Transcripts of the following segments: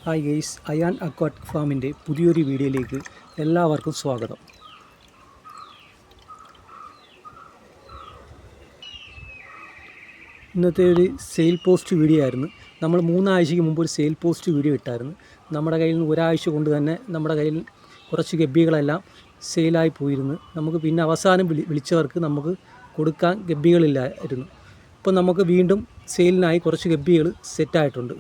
Hi guys, Ayan aquatic ഫാമിൻ്റെ പുതിയൊരു വീഡിയോയിലേക്ക് എല്ലാവർക്കും സ്വാഗതം. ഇന്നത്തെ ഒരു സെയിൽ പോസ്റ്റ് വീഡിയോ ആയിരുന്നു. നമ്മൾ 3 ആഴ്ചയ്ക്ക് മുമ്പ് ഒരു സെയിൽ പോസ്റ്റ് വീഡിയോ ഇട്ടായിരുന്നു. നമ്മുടെ കയ്യിൽ നിന്ന് ഒരാഴ്ച കൊണ്ട് തന്നെ നമ്മുടെ കയ്യിൽ കുറച്ച് ഗപ്പികളെല്ലാം സെയിലായി പോയിരുന്നു. നമുക്ക് പിന്നെ അവസാനം വിളിച്ചവർക്ക് നമുക്ക് കൊടുക്കാൻ ഗപ്പികളില്ലായിരുന്നു. ഇപ്പോൾ നമുക്ക് വീണ്ടും സെയിലിനായി കുറച്ച് ഗപ്പികൾ സെറ്റായിട്ടുണ്ട്.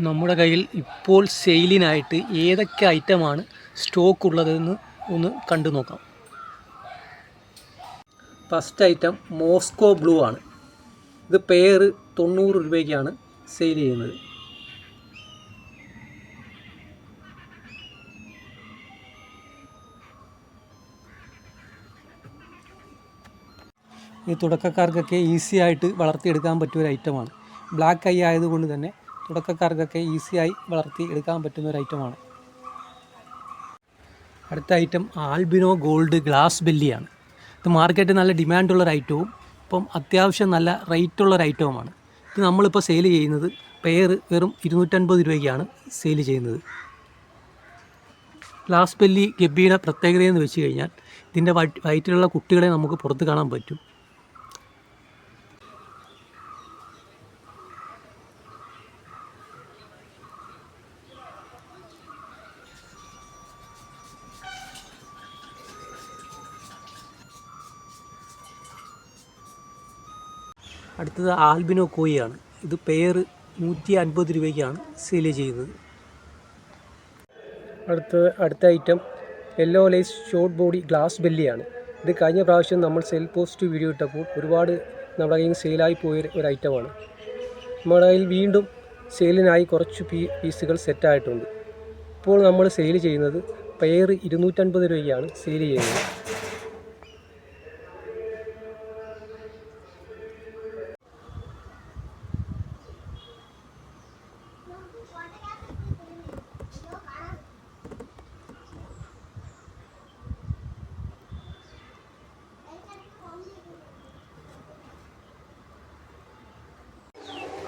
നമ്മുടെ കയ്യിൽ ഇപ്പോൾ സെയിലിനായിട്ട് ഏതൊക്കെ ഐറ്റമാണ് സ്റ്റോക്ക് ഉള്ളതെന്ന് ഒന്ന് കണ്ടു നോക്കാം. ഫസ്റ്റ് ഐറ്റം മോസ്കോ ബ്ലൂ ആണ്. ഇത് പെയർ 90 രൂപയ്ക്കാണ് സെയിൽ ചെയ്യുന്നത്. ഇത് തുടക്കക്കാർക്കൊക്കെ ഈസി ആയിട്ട് വളർത്തിയെടുക്കാൻ പറ്റിയ ഒരു ഐറ്റമാണ്. ബ്ലാക്ക് ഐ ആയതുകൊണ്ട് തന്നെ തുടക്കക്കാർക്കൊക്കെ ഈസിയായി വളർത്തി എടുക്കാൻ പറ്റുന്ന ഒരു ഐറ്റമാണ്. അടുത്ത ഐറ്റം ആൽബിനോ ഗോൾഡ് ഗ്ലാസ് ബെല്ലിയാണ്. ഇത് മാർക്കറ്റിൽ നല്ല ഡിമാൻഡുള്ളൊരു ഐറ്റവും ഇപ്പം അത്യാവശ്യം നല്ല റേറ്റുള്ളൊരു ഐറ്റവുമാണ്. ഇത് നമ്മളിപ്പോൾ സെയിൽ ചെയ്യുന്നത് പെയർ വെറും 250 രൂപയ്ക്കാണ് സെയിൽ ചെയ്യുന്നത്. ഗ്ലാസ് ബെല്ലി ഗപ്പിയുടെ പ്രത്യേകതയെന്ന് വെച്ച് കഴിഞ്ഞാൽ ഇതിൻ്റെ വയറ്റിലുള്ള കുട്ടികളെ നമുക്ക് പുറത്ത് കാണാൻ പറ്റും. അടുത്തത് ആൽബിനോ കോയിയാണ്. ഇത് പെയർ 150 രൂപയ്ക്കാണ് സെയിൽ ചെയ്യുന്നത്. അടുത്ത item yellow lace short body glass ബെല്ലിയാണ്. ഇത് കഴിഞ്ഞ പ്രാവശ്യം നമ്മൾ സെയിൽ പോസ്റ്റ് വീഡിയോ ഇട്ടപ്പോൾ ഒരുപാട് നമ്മുടെ കയ്യിൽ സെയിലായി പോയ ഒരു ഐറ്റമാണ്. നമ്മുടെ കയ്യിൽ വീണ്ടും സെയിലിനായി കുറച്ച് പീസുകൾ സെറ്റായിട്ടുണ്ട്. ഇപ്പോൾ നമ്മൾ സെയിൽ ചെയ്യുന്നത് പെയർ 250 രൂപയ്ക്കാണ് സെയിൽ ചെയ്യുന്നത്.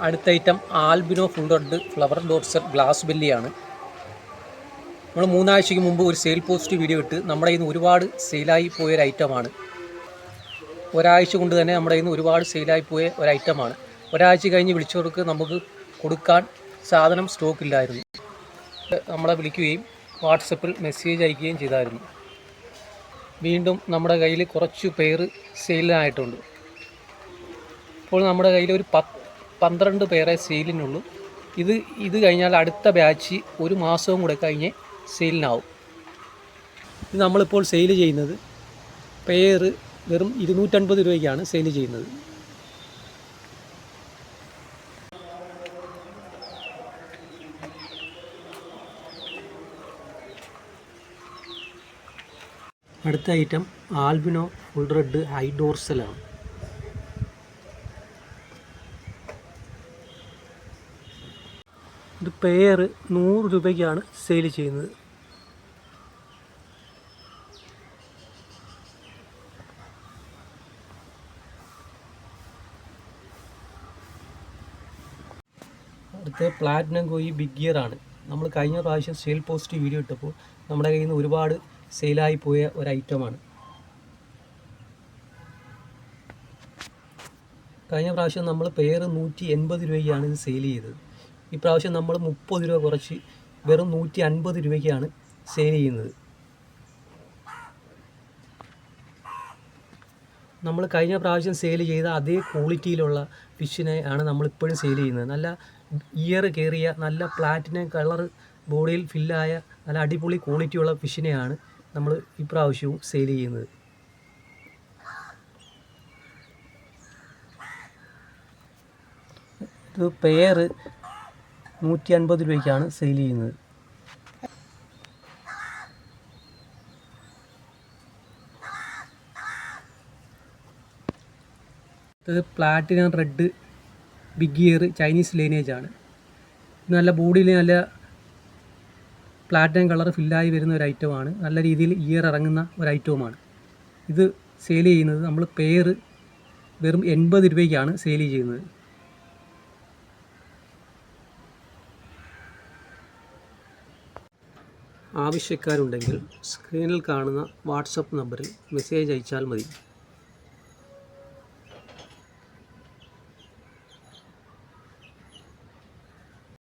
അടുത്ത item albino full red flower ഡോട്ട്സർ ഗ്ലാസ് ബെല്ലിയാണ്. നമ്മൾ 3 ആഴ്ചയ്ക്ക് മുമ്പ് ഒരു സെയിൽ പോസ്റ്റ് വീഡിയോ ഇട്ട് നമ്മുടെ കയ്യിൽ നിന്ന് ഒരുപാട് സെയിലായി പോയൊരു ഐറ്റമാണ്. ഒരാഴ്ച കൊണ്ട് തന്നെ നമ്മുടെ കയ്യിൽ നിന്ന് ഒരുപാട് സെയിലായി പോയ ഒരു ഐറ്റമാണ്. ഒരാഴ്ച കഴിഞ്ഞ് വിളിച്ചവർക്ക് നമുക്ക് കൊടുക്കാൻ സാധനം സ്റ്റോക്ക് ഇല്ലായിരുന്നു. നമ്മളെ വിളിക്കുകയും വാട്സപ്പിൽ മെസ്സേജ് അയക്കുകയും ചെയ്തായിരുന്നു. വീണ്ടും നമ്മുടെ കയ്യിൽ കുറച്ച് പെയർ സെയിലിനായിട്ടുണ്ട്. ഇപ്പോൾ നമ്മുടെ കയ്യിൽ ഒരു 12 പേരെ സെയിലിനുള്ളൂ. ഇത് കഴിഞ്ഞാൽ അടുത്ത ബാച്ച് 1 മാസവും കൂടെ കഴിഞ്ഞ് സെയിലിനാവും. ഇത് നമ്മളിപ്പോൾ സെയിൽ ചെയ്യുന്നത് പെയർ വെറും 250 രൂപയ്ക്കാണ് സെയിൽ ചെയ്യുന്നത്. അടുത്ത item albino full red high ഡോർസലാണ്. ഇത് പെയർ 100 രൂപയ്ക്കാണ് സെയിൽ ചെയ്യുന്നത്. അടുത്ത പ്ലാറ്റിനം കോയി ബിഗ് ഗിയർ ആണ്. നമ്മൾ കഴിഞ്ഞ പ്രാവശ്യം സെയിൽ പോസ്റ്റ് വീഡിയോ ഇട്ടപ്പോൾ നമ്മുടെ കയ്യിൽ നിന്ന് ഒരുപാട് സെയിലായി പോയ ഒരു ഐറ്റമാണ്. കഴിഞ്ഞ പ്രാവശ്യം നമ്മൾ പെയർ 180 രൂപയ്ക്കാണ് ഇത് സെയിൽ ചെയ്തത്. ഈ പ്രാവശ്യം നമ്മൾ 30 രൂപ കുറച്ച് വെറും 150 രൂപയ്ക്കാണ് സെയിൽ ചെയ്യുന്നത്. നമ്മൾ കഴിഞ്ഞ പ്രാവശ്യം സെയിൽ ചെയ്ത അതേ ക്വാളിറ്റിയിലുള്ള ഫിഷിനെ ആണ് നമ്മളിപ്പോഴും സെയിൽ ചെയ്യുന്നത്. നല്ല ഇയർ കയറിയ നല്ല പ്ലാറ്റിനം കളർ ബോഡിയിൽ ഫില്ലായ നല്ല അടിപൊളി ക്വാളിറ്റിയുള്ള ഫിഷിനെയാണ് നമ്മൾ ഇപ്രാവശ്യവും സെയിൽ ചെയ്യുന്നത്. ഇത് പെയർ 150 രൂപയ്ക്കാണ് സെയിൽ ചെയ്യുന്നത്. ഇത് platinum red big gear Chinese lineage ആണ്. നല്ല ബോഡിയിൽ നല്ല പ്ലാറ്റിനം കളർ ഫില്ലായി വരുന്ന ഒരു ഐറ്റമാണ്. നല്ല രീതിയിൽ ഇയർ ഇറങ്ങുന്ന ഒരു ഐറ്റവുമാണ്. ഇത് സെയിൽ ചെയ്യുന്നത് നമ്മൾ പെയർ വെറും 80 രൂപയ്ക്കാണ് സെയിൽ ചെയ്യുന്നത്. ആവശ്യക്കാരുണ്ടെങ്കിൽ സ്ക്രീനിൽ കാണുന്ന വാട്സപ്പ് നമ്പറിൽ മെസ്സേജ് അയച്ചാൽ മതി.